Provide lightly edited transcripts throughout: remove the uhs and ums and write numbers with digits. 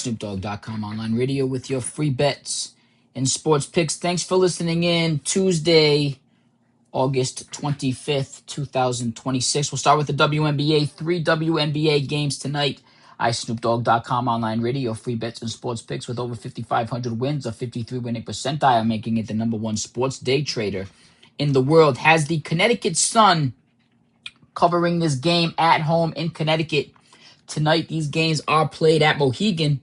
iSnoopDogg.com online radio with your free bets and sports picks. Thanks for listening in. Tuesday, August 25th, 2026. We'll start with the WNBA. 3 WNBA games tonight. iSnoopDogg.com online radio, free bets and sports picks with over 5,500 wins, a 53 winning percentile, making it the number one sports day trader in the world. Has the Connecticut Sun covering this game at home in Connecticut. Tonight, these games are played at Mohegan.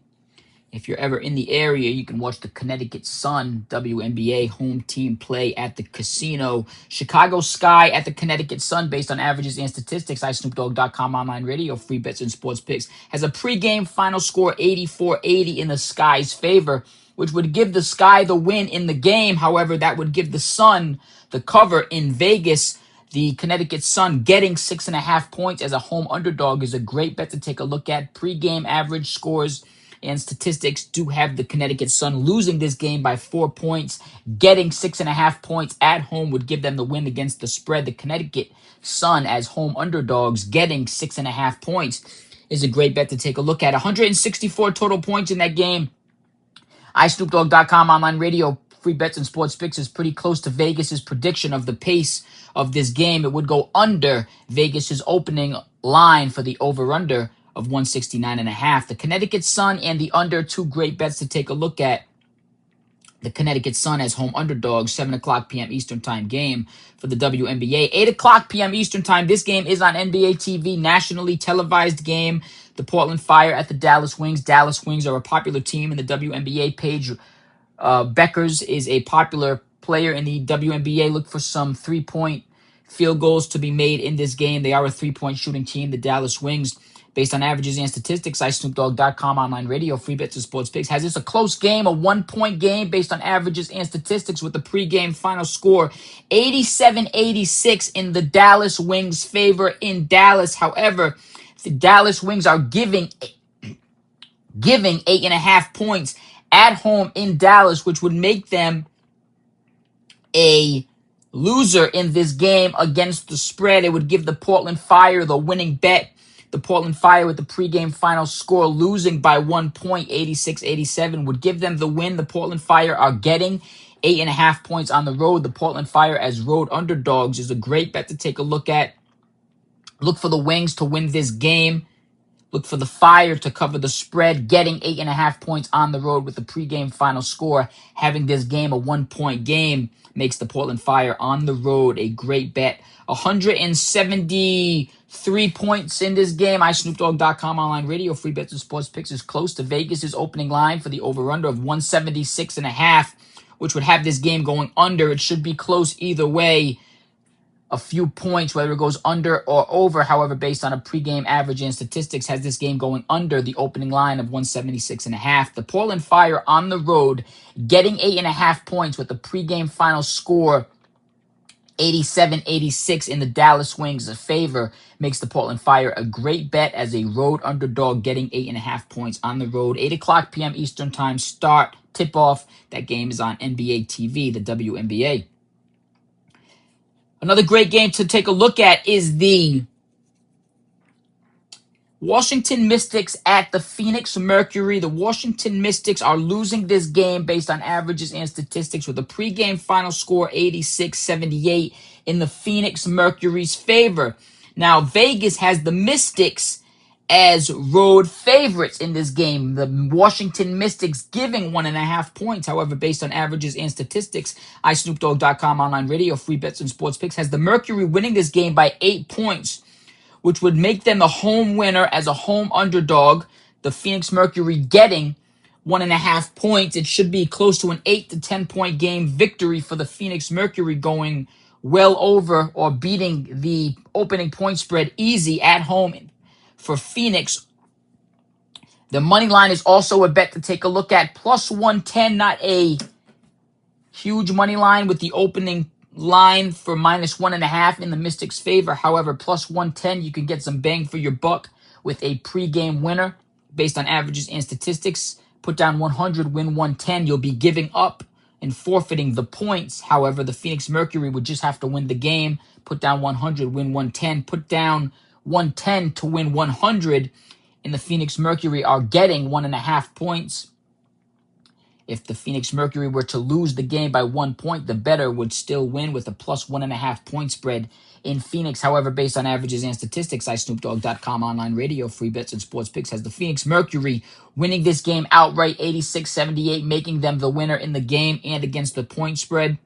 If you're ever in the area, you can watch the Connecticut Sun WNBA home team play at the casino. Chicago Sky at the Connecticut Sun, based on averages and statistics. iSnoopDogg.com online radio, free bets and sports picks. Has a pregame final score 84-80 in the Sky's favor, which would give the Sky the win in the game. However, that would give the Sun the cover in Vegas. The Connecticut Sun getting 6.5 points as a home underdog is a great bet to take a look at. Pre-game average scores and statistics do have the Connecticut Sun losing this game by 4 points. Getting 6.5 points at home would give them the win against the spread. The Connecticut Sun as home underdogs getting 6.5 points is a great bet to take a look at. 164 total points in that game. iSnoopDogg.com online radio, free bets and sports picks is pretty close to Vegas's prediction of the pace of this game. It would go under Vegas's opening line for the over-under of 169.5. The Connecticut Sun and the under, two great bets to take a look at. The Connecticut Sun as home underdogs, 7 o'clock p.m. Eastern Time game for the WNBA. 8 o'clock p.m. Eastern Time. This game is on NBA TV, nationally televised game. The Portland Fire at the Dallas Wings. Dallas Wings are a popular team in the WNBA. Paige Beckers is a popular player in the WNBA. Look for some three-point field goals to be made in this game. They are a three-point shooting team, the Dallas Wings. Based on averages and statistics, iSnoopDogg.com online radio, free bets and sports picks. Has this a close game, a 1-point game based on averages and statistics with the pregame final score 87-86 in the Dallas Wings' favor in Dallas. However, the Dallas Wings are giving 8.5 points at home in Dallas, which would make them a loser in this game against the spread. It would give the Portland Fire the winning bet. The Portland Fire with the pregame final score losing by 1 point, 86-87, would give them the win. The Portland Fire are getting 8.5 points on the road. The Portland Fire as road underdogs is a great bet to take a look at. Look for the Wings to win this game. Look for the Fire to cover the spread, getting 8.5 points on the road with the pregame final score. Having this game a 1-point game makes the Portland Fire on the road a great bet. 173 points in this game. iSnoopDogg.com online radio, free bets and sports picks is close to Vegas's opening line for the over-under of 176.5, which would have this game going under. It should be close either way. A few points, whether it goes under or over. However, based on a pregame average and statistics, has this game going under the opening line of 176.5. The Portland Fire on the road getting 8.5 points with the pregame final score 87-86 in the Dallas Wings' favor makes the Portland Fire a great bet as a road underdog, getting 8.5 points on the road. 8 o'clock p.m. Eastern Time start, tip-off. That game is on NBA TV, the WNBA. Another great game to take a look at is the Washington Mystics at the Phoenix Mercury. The Washington Mystics are losing this game based on averages and statistics with a pregame final score 86-78 in the Phoenix Mercury's favor. Now, Vegas has the Mystics as road favorites in this game. The Washington Mystics giving 1.5 points. However, based on averages and statistics, iSnoopDogg.com online radio, free bets and sports picks has the Mercury winning this game by 8 points, which would make them the home winner as a home underdog. The Phoenix Mercury getting 1.5 points. It should be close to an 8 to 10 point game victory for the Phoenix Mercury, going well over or beating the opening point spread easy at home for Phoenix. The money line is also a bet to take a look at. Plus 110, not a huge money line with the opening line for minus 1.5 in the Mystics' favor. However, plus 110, you can get some bang for your buck with a pregame winner based on averages and statistics. Put down 100, win 110. You'll be giving up and forfeiting the points. However, the Phoenix Mercury would just have to win the game. Put down 100, win 110. Put down 110 to win 100 and the Phoenix Mercury are getting 1.5 points. If the Phoenix Mercury were to lose the game by 1 point, the bettor would still win with a plus 1.5 point spread in Phoenix. However, based on averages and statistics, iSnoopDogg.com online radio, free bets and sports picks has the Phoenix Mercury winning this game outright 86-78, making them the winner in the game and against the point spread.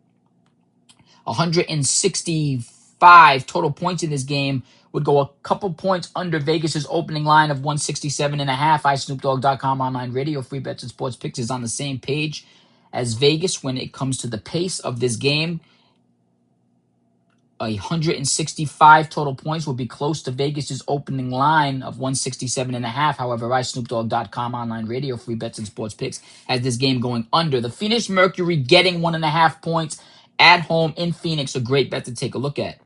165 total points in this game would go a couple points under Vegas's opening line of 167.5. iSnoopDogg.com online radio, free bets and sports picks is on the same page as Vegas when it comes to the pace of this game. 165 total points will be close to Vegas's opening line of 167.5. However, iSnoopDogg.com online radio, free bets and sports picks has this game going under. The Phoenix Mercury getting 1.5 points at home in Phoenix, a great bet to take a look at.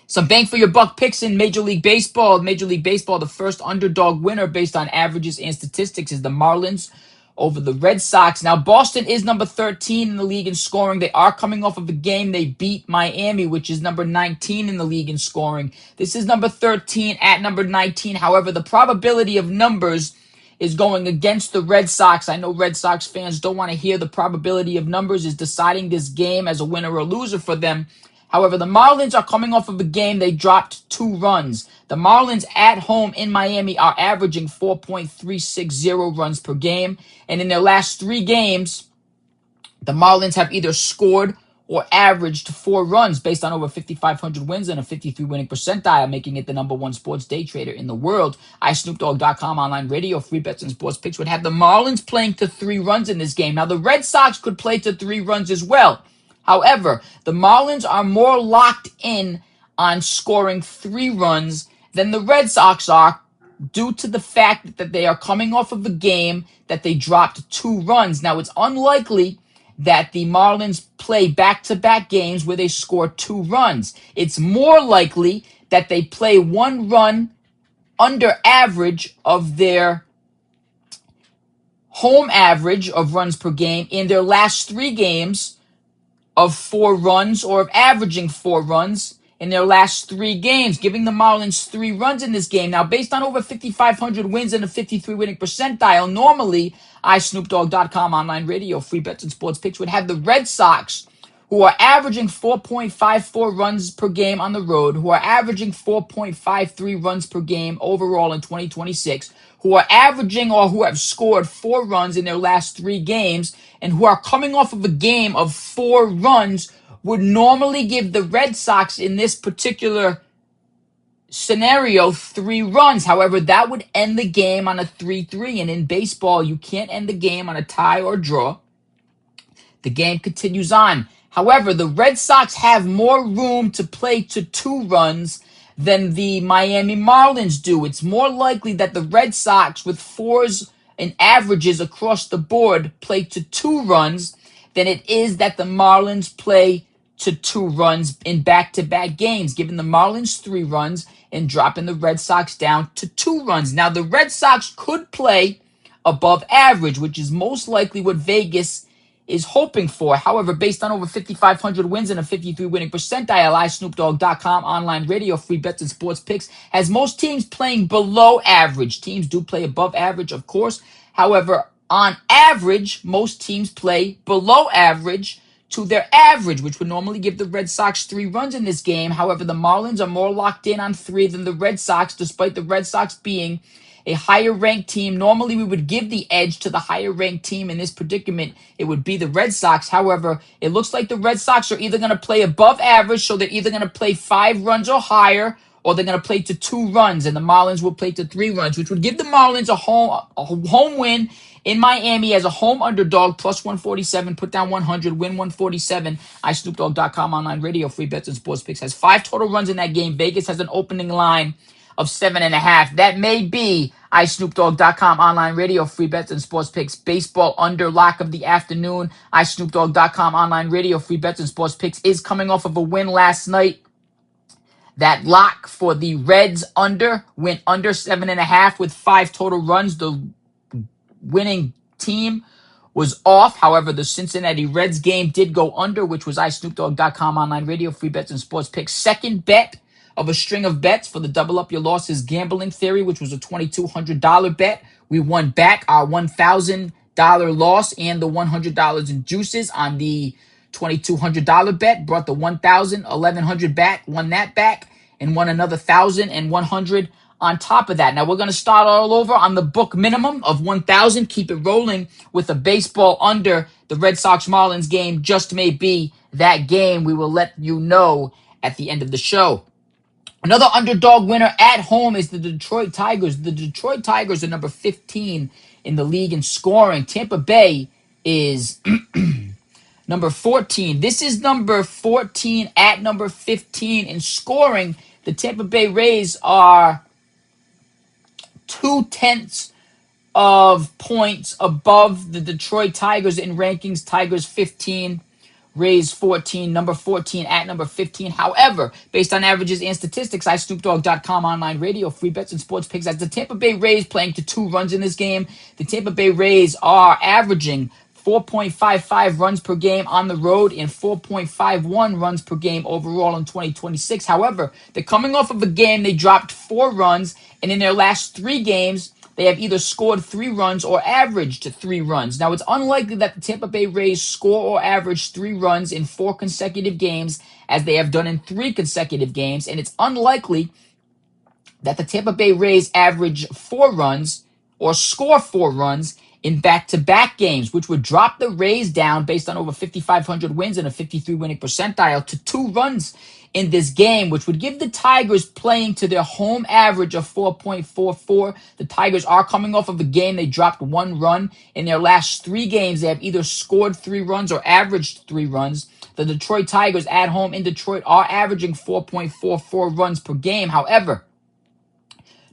Some bang for your buck picks in Major League Baseball. Major League Baseball, the first underdog winner based on averages and statistics is the Marlins over the Red Sox. Now, Boston is number 13 in the league in scoring. They are coming off of a game. They beat Miami, which is number 19 in the league in scoring. This is number 13 at number 19. However, the probability of numbers is going against the Red Sox. I know Red Sox fans don't want to hear the probability of numbers is deciding this game as a winner or loser for them. However, the Marlins are coming off of a game they dropped 2 runs. The Marlins at home in Miami are averaging 4.360 runs per game. And in their last 3 games, the Marlins have either scored or averaged 4 runs based on over 5,500 wins and a 53 winning percentile, making it the number 1 sports day trader in the world. iSnoopDogg.com online radio, free bets and sports picks would have the Marlins playing to 3 runs in this game. Now, the Red Sox could play to 3 runs as well. However, the Marlins are more locked in on scoring 3 runs than the Red Sox are due to the fact that they are coming off of a game that they dropped 2 runs. Now, it's unlikely that the Marlins play back-to-back games where they score 2 runs. It's more likely that they play 1 run under average of their home average of runs per game in their last 3 games of 4 runs or of averaging 4 runs in their last 3 games, giving the Marlins 3 runs in this game. Now, based on over 5,500 wins and a 53 winning percentile, normally iSnoopDogg.com online radio, free bets and sports picks would have the Red Sox, who are averaging 4.54 runs per game on the road, who are averaging 4.53 runs per game overall in 2026, who are averaging or who have scored 4 runs in their last 3 games, and who are coming off of a game of 4 runs, would normally give the Red Sox in this particular scenario 3 runs. However, that would end the game on a 3-3, and in baseball, you can't end the game on a tie or draw. The game continues on. However, the Red Sox have more room to play to 2 runs than the Miami Marlins do. It's more likely that the Red Sox, with 4s and averages across the board, play to 2 runs than it is that the Marlins play to 2 runs in back-to-back games, giving the Marlins 3 runs and dropping the Red Sox down to 2 runs. Now, the Red Sox could play above average, which is most likely what Vegas is hoping for. However, based on over 5,500 wins and a 53 winning percentile, iSnoopDogg.com online radio, free bets and sports picks has most teams playing below average. Teams do play above average, of course. However, on average, most teams play below average to their average, which would normally give the Red Sox 3 runs in this game. However, the Marlins are more locked in on 3 than the Red Sox, despite the Red Sox being a higher-ranked team. Normally, we would give the edge to the higher-ranked team. In this predicament, it would be the Red Sox. However, it looks like the Red Sox are either going to play above average, so they're either going to play 5 runs or higher, or they're going to play to 2 runs, and the Marlins will play to 3 runs, which would give the Marlins a home win in Miami as a home underdog, plus 147, put down 100, win 147. iSnoopDogg.com online radio, free bets and sports picks has 5 total runs in that game. Vegas has an opening line of 7.5. That may be iSnoopDogg.com online radio, free bets and sports picks baseball under lock of the afternoon. iSnoopDogg.com online radio, free bets and sports picks is coming off of a win last night. That lock for the Reds under went under 7.5 with 5 total runs. The winning team was off. However, the Cincinnati Reds game did go under, which was iSnoopDogg.com online radio, free bets and sports picks second bet of a string of bets for the Double Up Your Losses gambling theory, which was a $2,200 bet. We won back our $1,000 loss and the $100 in juices on the $2,200 bet. Brought the $1,100 back, won that back, and won another $1,100 on top of that. Now we're going to start all over on the book minimum of 1,000. Keep it rolling with a baseball under the Red Sox Marlins game. Just may be that game. We will let you know at the end of the show. Another underdog winner at home is the Detroit Tigers. The Detroit Tigers are number 15 in the league in scoring. Tampa Bay is number 14. This is number 14 at number 15 in scoring. The Tampa Bay Rays are 0.2 of points above the Detroit Tigers in rankings. Tigers 15, Rays 14, number 14 at number 15. However, based on averages and statistics, iSnoopDogg.com online radio, free bets and sports picks. As the Tampa Bay Rays playing to 2 runs in this game, the Tampa Bay Rays are averaging 4.55 runs per game on the road and 4.51 runs per game overall in 2026. However, they're coming off of a game they dropped 4 runs, and in their last 3 games, they have either scored 3 runs or averaged 3 runs. Now, it's unlikely that the Tampa Bay Rays score or average 3 runs in 4 consecutive games, as they have done in 3 consecutive games, and it's unlikely that the Tampa Bay Rays average 4 runs or score 4 runs in back-to-back games, which would drop the Rays down based on over 5,500 wins and a 53 winning percentile to 2 runs in this game, which would give the Tigers playing to their home average of 4.44. The Tigers are coming off of a game they dropped 1 run. In their last 3 games, they have either scored 3 runs or averaged 3 runs. The Detroit Tigers at home in Detroit are averaging 4.44 runs per game. However,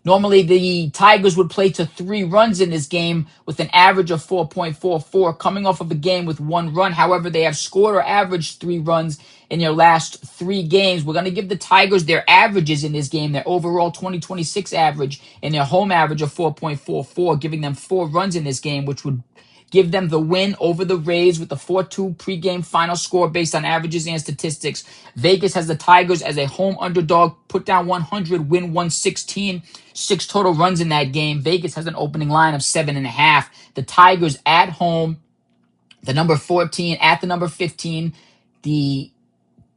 normally, the Tigers would play to 3 runs in this game with an average of 4.44, coming off of a game with 1 run. However, they have scored or averaged 3 runs in their last 3 games. We're going to give the Tigers their averages in this game, their overall 2026 average and their home average of 4.44, giving them 4 runs in this game, which would give them the win over the Rays with the 4-2 pregame final score based on averages and statistics. Vegas has the Tigers as a home underdog, put down 100, win 116, 6 total runs in that game. Vegas has an opening line of 7.5. The Tigers at home, the number 14 at the number 15. The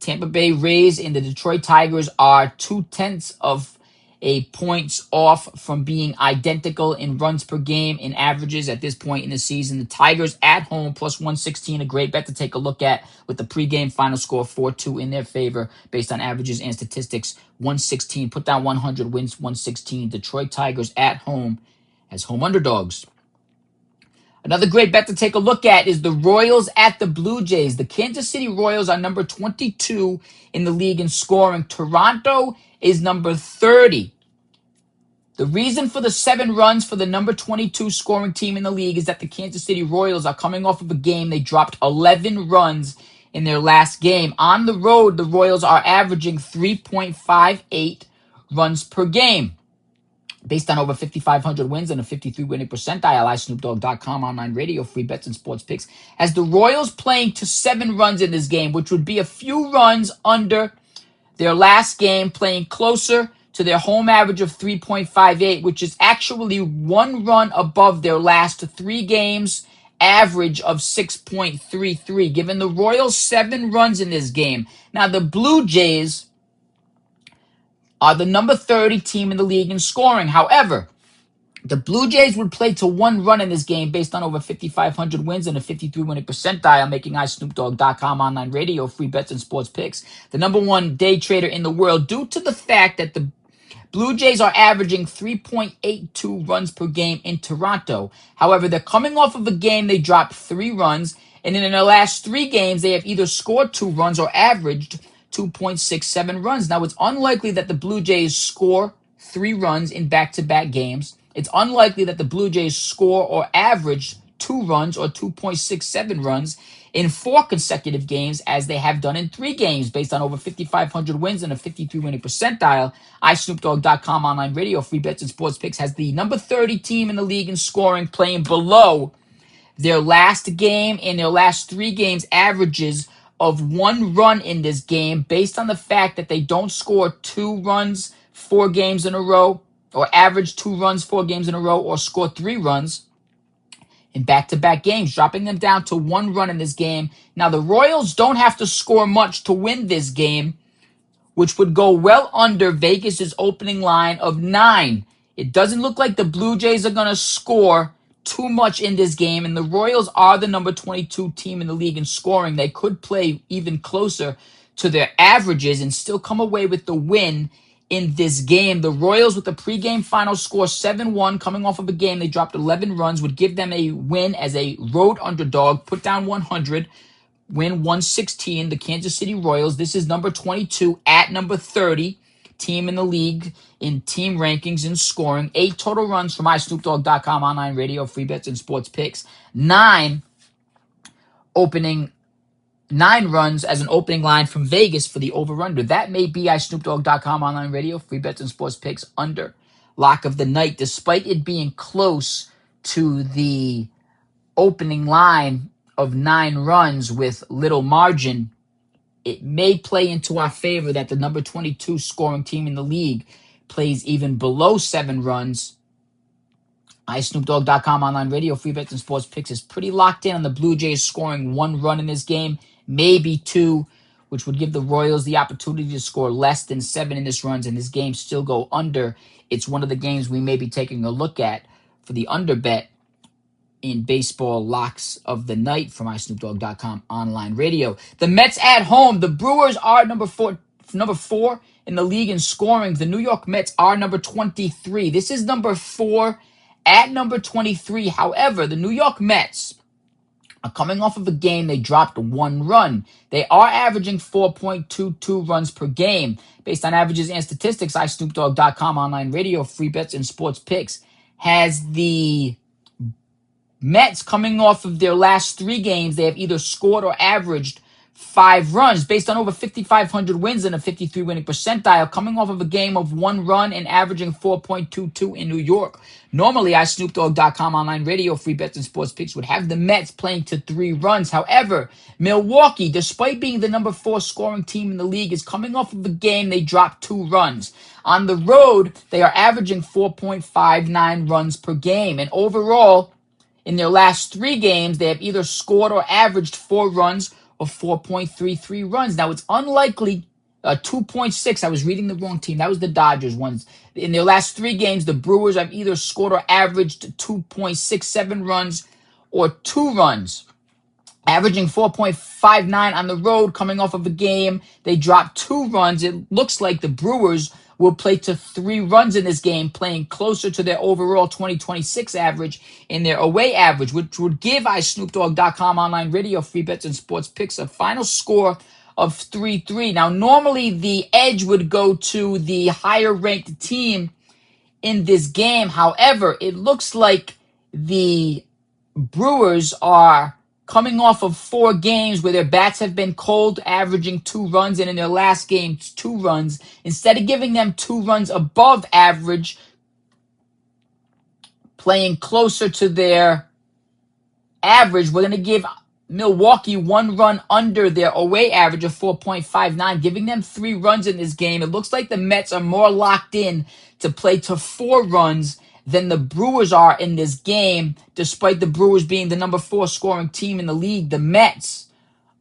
Tampa Bay Rays and the Detroit Tigers are 0.2 of a points off from being identical in runs per game in averages at this point in the season. The Tigers at home plus 116, a great bet to take a look at with the pregame final score 4-2 in their favor based on averages and statistics. 116, put down 100, wins 116. Detroit Tigers at home as home underdogs. Another great bet to take a look at is the Royals at the Blue Jays. The Kansas City Royals are number 22 in the league in scoring. Toronto is number 30. The reason for the 7 runs for the number 22 scoring team in the league is that the Kansas City Royals are coming off of a game they dropped 11 runs in their last game. On the road, the Royals are averaging 3.58 runs per game, based on over 5,500 wins and a 53 winning percentile. iSnoopDogg.com online radio, free bets and sports picks. As the Royals playing to 7 runs in this game, which would be a few runs under their last game, playing closer to their home average of 3.58, which is actually 1 run above their last 3 games average of 6.33, giving the Royals 7 runs in this game. Now, the Blue Jays are the number 30 team in the league in scoring. However, the Blue Jays would play to 1 run in this game based on over 5,500 wins and a 53 winning percentile, making iSnoopDogg.com online radio, free bets and sports picks the number 1 day trader in the world, due to the fact that the Blue Jays are averaging 3.82 runs per game in Toronto. However, they're coming off of a game they dropped 3 runs, and in their last 3 games, they have either scored 2 runs or averaged 2.67 runs. Now, it's unlikely that the Blue Jays score 3 runs in back-to-back games. It's unlikely that the Blue Jays score or average 2 runs or 2.67 runs in 4 consecutive games, as they have done in 3 games, based on over 5,500 wins and a 53 winning percentile. iSnoopDogg.com online radio, free bets and sports picks has the number 30 team in the league in scoring, playing below their last game and their last 3 games averages of 1 run in this game based on the fact that they don't score 2 runs 4 games in a row, or average 2 runs 4 games in a row, or score 3 runs in back-to-back games, dropping them down to 1 run in this game. Now, the Royals don't have to score much to win this game, which would go well under Vegas's opening line of 9. It doesn't look like the Blue Jays are going to score too much in this game, and the Royals are the number 22 team in the league in scoring. They could play even closer to their averages and still come away with the win in this game. The Royals, with the pregame final score 7-1, coming off of a game they dropped 11 runs, would give them a win as a road underdog, put down 100, win 116, the Kansas City Royals. This is number 22 at number 30 team in the league in team rankings and scoring. 8 total runs from iSnoopDogg.com online radio, free bets, and sports picks. 9 runs as an opening line from Vegas for the over-under. That may be iSnoopDogg.com online radio, free bets, and sports picks under lock of the night. Despite it being close to the opening line of 9 runs with little margin, it may play into our favor that the number 22 scoring team in the league plays even below 7 runs. iSnoopDogg.com online radio, free bets, and sports picks is pretty locked in on the Blue Jays scoring 1 run in this game, maybe 2, which would give the Royals the opportunity to score less than 7 in this runs and this game still go under. It's one of the games we may be taking a look at for the under bet in baseball locks of the night from iSnoopDogg.com online radio. The Mets at home. The Brewers are number four in the league in scoring. The New York Mets are number 23. This is number 4 at number 23. However, the New York Mets are coming off of a game they dropped 1 run. They are averaging 4.22 runs per game. Based on averages and statistics, iSnoopDogg.com online radio, free bets, and sports picks has the Mets coming off of their last 3 games. They have either scored or averaged 5 runs based on over 5,500 wins and a 53 winning percentile, coming off of a game of 1 run and averaging 4.22 in New York. Normally, iSnoopDogg.com online radio, free bets, and sports picks would have the Mets playing to 3 runs. However, Milwaukee, despite being the number 4 scoring team in the league, is coming off of a game they dropped 2 runs. On the road, they are averaging 4.59 runs per game. And overall, in their last 3 games, they have either scored or averaged 4 runs or 4.33 runs. Now, it's unlikely 2.6. I was reading the wrong team. That was the Dodgers ones. In their last 3 games, the Brewers have either scored or averaged 2.67 runs or 2 runs, averaging 4.59 on the road, coming off of a game they dropped 2 runs. It looks like the Brewers will play to 3 runs in this game, playing closer to their overall 2026 average in their away average, which would give iSnoopDogg.com online radio, free bets, and sports picks a final score of 3-3. Now, normally the edge would go to the higher ranked team in this game. However, it looks like the Brewers are coming off of 4 games where their bats have been cold, averaging 2 runs, and in their last game, 2 runs. Instead of giving them 2 runs above average, playing closer to their average, we're going to give Milwaukee 1 run under their away average of 4.59, giving them 3 runs in this game. It looks like the Mets are more locked in to play to 4 runs than the Brewers are in this game. Despite the Brewers being the number 4 scoring team in the league, the Mets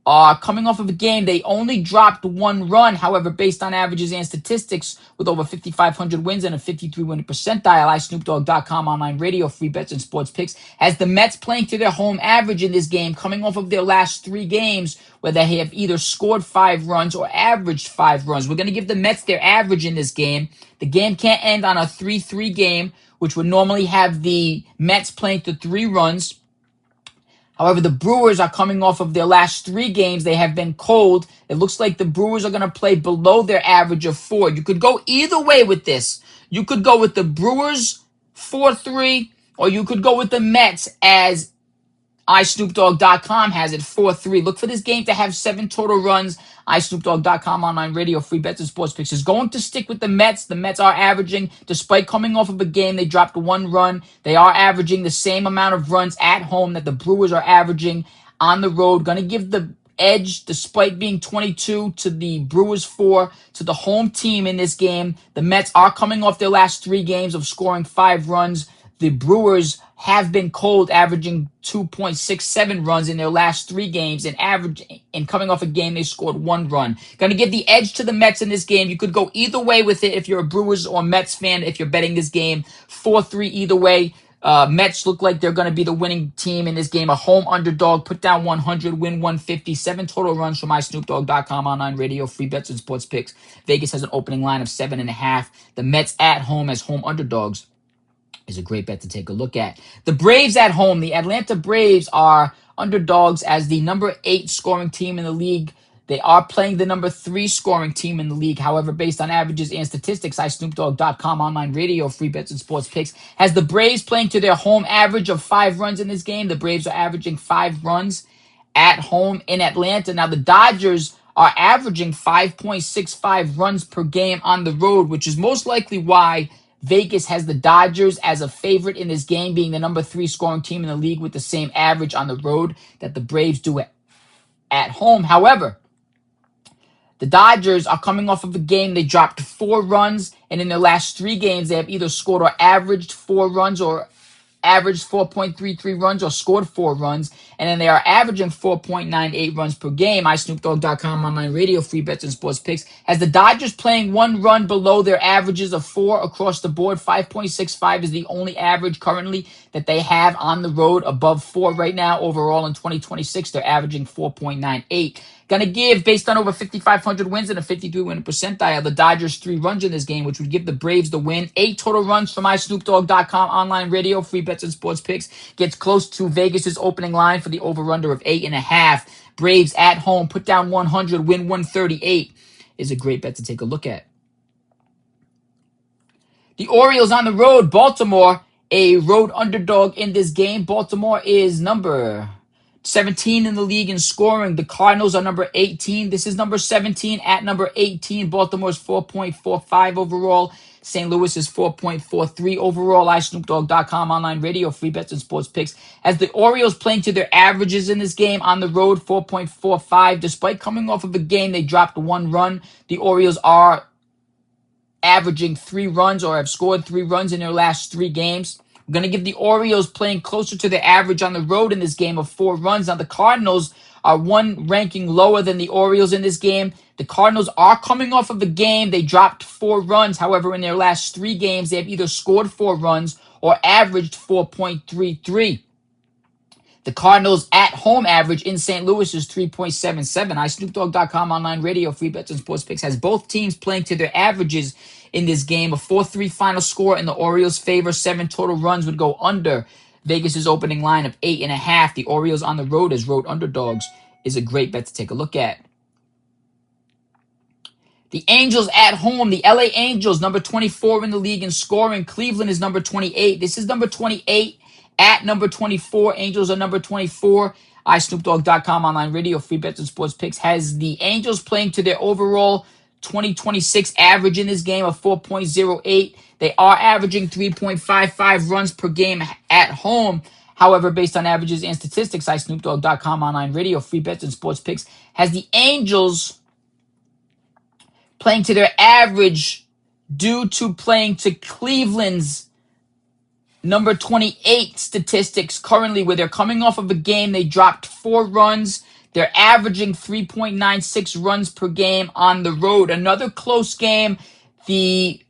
are coming off of a game they only dropped 1 run. However, based on averages and statistics, with over 5,500 wins and a 53 winning percentile, iSnoopDogg.com online radio, free bets, and sports picks has the Mets playing to their home average in this game, coming off of their last 3 games where they have either scored 5 runs or averaged 5 runs. We're going to give the Mets their average in this game. The game can't end on a 3-3 game, which would normally have the Mets playing to 3 runs. However, the Brewers are coming off of their last 3 games. They have been cold. It looks like the Brewers are going to play below their average of 4. You could go either way with this. You could go with the Brewers 4-3, or you could go with the Mets, as iSnoopDogg.com has it 4-3. Look for this game to have 7 total runs. iSnoopDogg.com online radio, free bets, and sports picks is going to stick with the Mets. The Mets are averaging, despite coming off of a game they dropped 1 run, they are averaging the same amount of runs at home that the Brewers are averaging on the road. Going to give the edge despite being 22 to the Brewers 4 to the home team in this game. The Mets are coming off their last 3 games of scoring 5 runs. The Brewers have been cold, averaging 2.67 runs in their last 3 games, and coming off a game they scored 1 run. Going to give the edge to the Mets in this game. You could go either way with it if you're a Brewers or Mets fan. If you're betting this game, 4-3 either way. Mets look like they're going to be the winning team in this game. A home underdog, put down 100, win 150. 7 total runs from MySnoopDogg.com online radio, free bets and sports picks. Vegas has an opening line of 7.5. The Mets at home as home underdogs is a great bet to take a look at. The Braves at home. The Atlanta Braves are underdogs as the number 8 scoring team in the league. They are playing the number 3 scoring team in the league. However, based on averages and statistics, iSnoopDogg.com online radio, free bets and sports picks, has the Braves playing to their home average of 5 runs in this game. The Braves are averaging 5 runs at home in Atlanta. Now, the Dodgers are averaging 5.65 runs per game on the road, which is most likely why Vegas has the Dodgers as a favorite in this game, being the number 3 scoring team in the league with the same average on the road that the Braves do at home. However, the Dodgers are coming off of a game they dropped 4 runs, and in their last 3 games, they have either scored or averaged 4 runs or averaged 4.33 runs or scored 4 runs, and then they are averaging 4.98 runs per game. iSnoopDogg.com online radio, free bets and sports picks has the Dodgers playing 1 run below their averages of 4 across the board. 5.65 is the only average currently that they have on the road above 4 right now. Overall in 2026, they're averaging 4.98. Going to give, based on over 5,500 wins and a 53-win percentile, the Dodgers 3 runs in this game, which would give the Braves the win. 8 total runs from MySnoopDogg.com online radio, free bets and sports picks. Gets close to Vegas's opening line for the over-under of 8.5. Braves at home, put down 100, win 138 is a great bet to take a look at. The Orioles on the road, Baltimore, a road underdog in this game. Baltimore is number 17 in the league in scoring. The Cardinals are number 18. This is number 17 at number 18. Baltimore's 4.45 overall. St. Louis is 4.43 overall. iSnoopDogg.com online radio, free bets and sports picks. As the Orioles playing to their averages in this game on the road, 4.45. Despite coming off of a game they dropped 1 run, the Orioles are averaging 3 runs or have scored 3 runs in their last 3 games. I'm going to give the Orioles playing closer to their average on the road in this game of 4 runs. Now, the Cardinals are 1 ranking lower than the Orioles in this game. The Cardinals are coming off of a game they dropped 4 runs. However, in their last 3 games, they have either scored 4 runs or averaged 4.33. The Cardinals at home average in St. Louis is 3.77. iSnoopDogg.com online radio, free bets and sports picks has both teams playing to their averages in this game. A 4-3 final score in the Orioles' favor. 7 total runs would go under Vegas's opening line of 8.5. The Orioles on the road as road underdogs is a great bet to take a look at. The Angels at home. The LA Angels, number 24 in the league in scoring. Cleveland is number 28. This is number 28 at number 24. Angels are number 24. iSnoopDogg.com online radio, free bets and sports picks has the Angels playing to their overall 2026 average in this game of 4.08. They are averaging 3.55 runs per game at home. However, based on averages and statistics, iSnoopDogg.com online radio, free bets and sports picks has the Angels playing to their average due to playing to Cleveland's number 28 statistics currently, where they're coming off of a game they dropped 4 runs. They're averaging 3.96 runs per game on the road. Another close game. The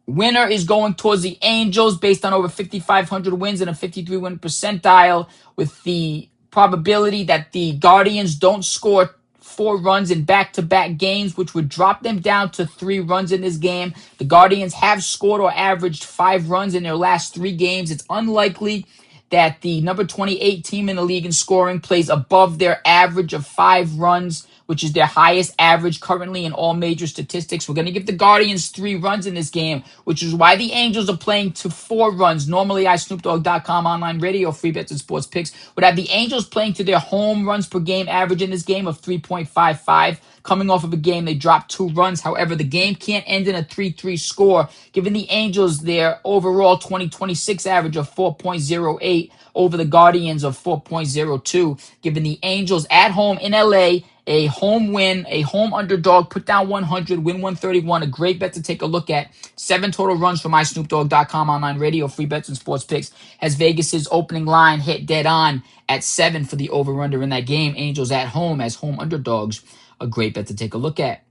winner is going towards the Angels based on over 5,500 wins and a 53-win percentile, with the probability that the Guardians don't score 4 runs in back-to-back games, which would drop them down to 3 runs in this game. The Guardians have scored or averaged 5 runs in their last 3 games. It's unlikely that the number 28 team in the league in scoring plays above their average of 5 runs, which is their highest average currently in all major statistics. We're going to give the Guardians 3 runs in this game, which is why the Angels are playing to 4 runs. Normally, iSnoopDogg.com online radio, free bets and sports picks would have the Angels playing to their home runs per game average in this game of 3.55. Coming off of a game, they dropped 2 runs. However, the game can't end in a 3-3 score, giving the Angels their overall 2026 average of 4.08 over the Guardians of 4.02, giving the Angels at home in LA a home win, a home underdog, put down 100, win 131. A great bet to take a look at. 7 total runs from iSnoopDogg.com online radio, free bets and sports picks. Has Vegas's opening line hit dead on at 7 for the over-under in that game. Angels at home as home underdogs. A great bet to take a look at.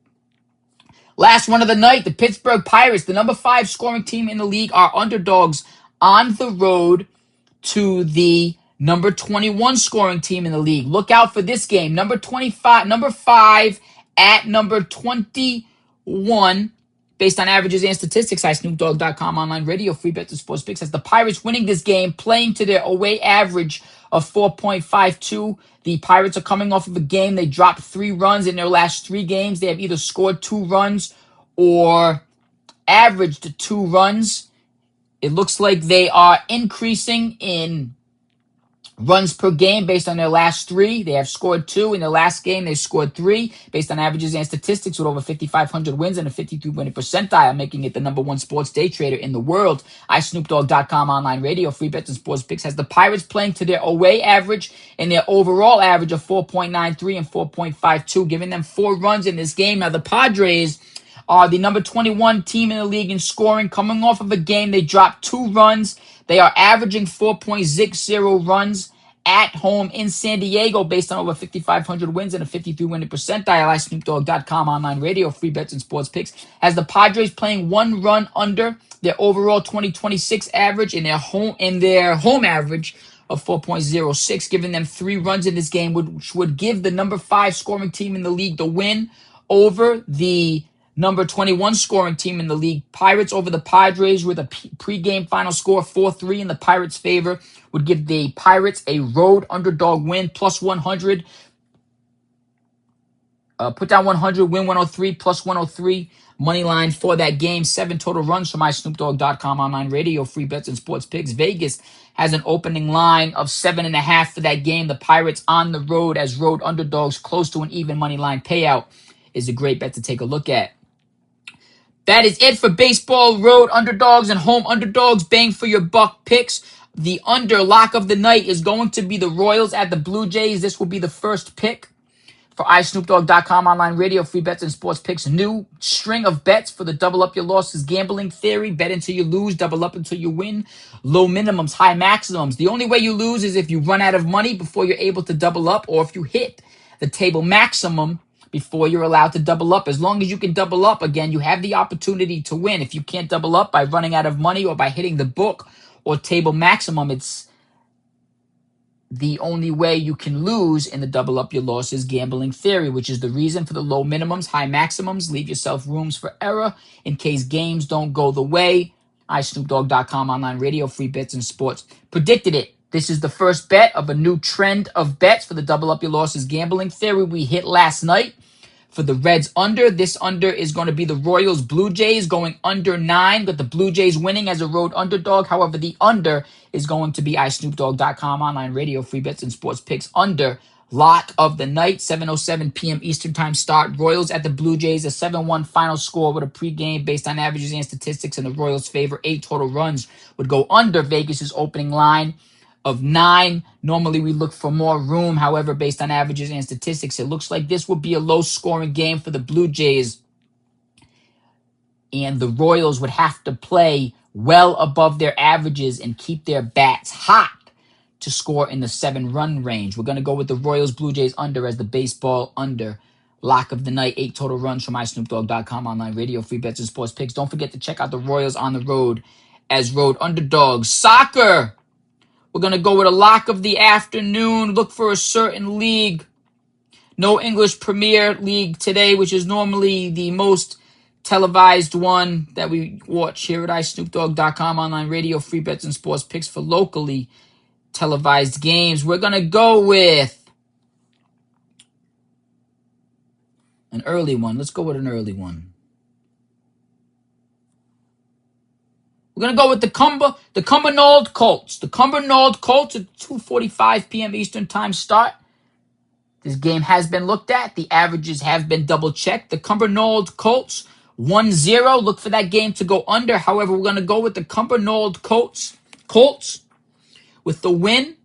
Last one of the night, the Pittsburgh Pirates, the number 5 scoring team in the league, are underdogs on the road to the number 21 scoring team in the league. Look out for this game. Number 5 at number 21. Based on averages and statistics, iSnoopDogg.com online radio, free bets and sports picks, has the Pirates winning this game, playing to their away average of 4.52. The Pirates are coming off of a game. They dropped 3 runs in their last 3 games. They have either scored 2 runs or averaged 2 runs. It looks like they are increasing in runs per game based on their last 3. They have scored 2. In their last game, they scored 3 based on averages and statistics with over 5,500 wins and a 53 winning percentile, making it the number 1 sports day trader in the world. iSnoopDogg.com online radio, free bets and sports picks, has the Pirates playing to their away average and their overall average of 4.93 and 4.52, giving them 4 runs in this game. Now, the Padres are the number 21 team in the league in scoring. Coming off of a game, they dropped 2 runs. They are averaging 4.60 runs at home in San Diego based on over 5,500 wins and a 53 winning percentile. iSnoopDogg.com online radio, free bets and sports picks, has the Padres playing 1 run under their overall 2026 average in their home average of 4.06, giving them 3 runs in this game, which would give the number 5 scoring team in the league the win over the number 21 scoring team in the league. Pirates over the Padres with a pregame final score 4-3 in the Pirates' favor would give the Pirates a road underdog win plus 100. Put down 100, win 103, plus 103. Money line for that game. 7 total runs from iSnoopDogg.com online radio, free bets and sports picks. Vegas has an opening line of 7.5 for that game. The Pirates on the road as road underdogs, close to an even money line payout, is a great bet to take a look at. That is it for baseball road underdogs and home underdogs. Bang for your buck picks. The under lock of the night is going to be the Royals at the Blue Jays. This will be the first pick for iSnoopDogg.com online radio, free bets and sports picks. New string of bets for the double up your losses gambling theory. Bet until you lose, double up until you win. Low minimums, high maximums. The only way you lose is if you run out of money before you're able to double up, or if you hit the table maximum before you're allowed to double up. As long as you can double up, again, you have the opportunity to win. If you can't double up by running out of money or by hitting the book or table maximum, it's the only way you can lose in the double up your losses gambling theory, which is the reason for the low minimums, high maximums. Leave yourself rooms for error in case games don't go the way. iSnoopDogg.com online radio, free bets and sports. Predicted it. This is the first bet of a new trend of bets for the double up your losses gambling theory we hit last night. For the Reds under, this under is going to be the Royals Blue Jays going under 9, but the Blue Jays winning as a road underdog. However, the under is going to be iSnoopDogg.com online radio, free bets and sports picks under. Lock of the night, 7:07 p.m. Eastern time start. Royals at the Blue Jays, a 7-1 final score with a pregame based on averages and statistics in the Royals' favor. 8 total runs would go under Vegas's opening line of 9. Normally we look for more room. However, based on averages and statistics, it looks like this would be a low-scoring game for the Blue Jays. And the Royals would have to play well above their averages and keep their bats hot to score in the 7-run range. We're going to go with the Royals Blue Jays under as the baseball under. Lock of the night, 8 total runs from iSnoopDogg.com online radio, free bets and sports picks. Don't forget to check out the Royals on the road as road underdogs. Soccer! We're going to go with a lock of the afternoon. Look for a certain league. No English Premier League today, which is normally the most televised one that we watch here at iSnoopDogg.com online radio, free bets and sports picks for locally televised games. We're going to go with An early one. Let's go with an early one. We're going to go with the Cumbernauld Colts. The Cumbernauld Colts at 2:45 p.m. Eastern Time start. This game has been looked at. The averages have been double-checked. The Cumbernauld Colts, 1-0. Look for that game to go under. However, we're going to go with the Cumbernauld Colts with the win,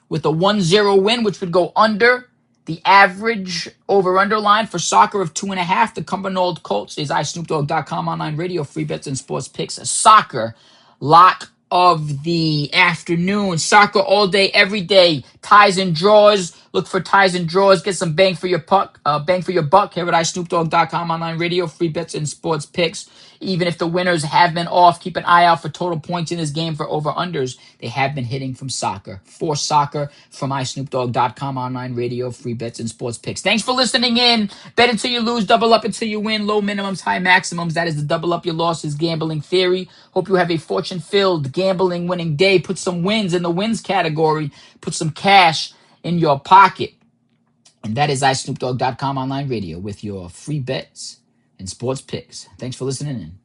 with a 1-0 win, which would go under the average over-under line for soccer of 2.5. The Cumbernauld Colts is iSnoopDogg.com online radio, free bets and sports picks. A soccer lock of the afternoon. Soccer all day, every day. Ties and draws. Look for ties and draws. Get some bang for your buck here at iSnoopDogg.com online radio, free bets and sports picks. Even if the winners have been off, keep an eye out for total points in this game for over-unders. They have been hitting from soccer. For soccer from iSnoopDogg.com online radio, free bets and sports picks. Thanks for listening in. Bet until you lose, double up until you win. Low minimums, high maximums. That is the double up your losses gambling theory. Hope you have a fortune-filled gambling winning day. Put some wins in the wins category. Put some cash in your pocket. And that is iSnoopDogg.com online radio with your free bets and sports picks. Thanks for listening in.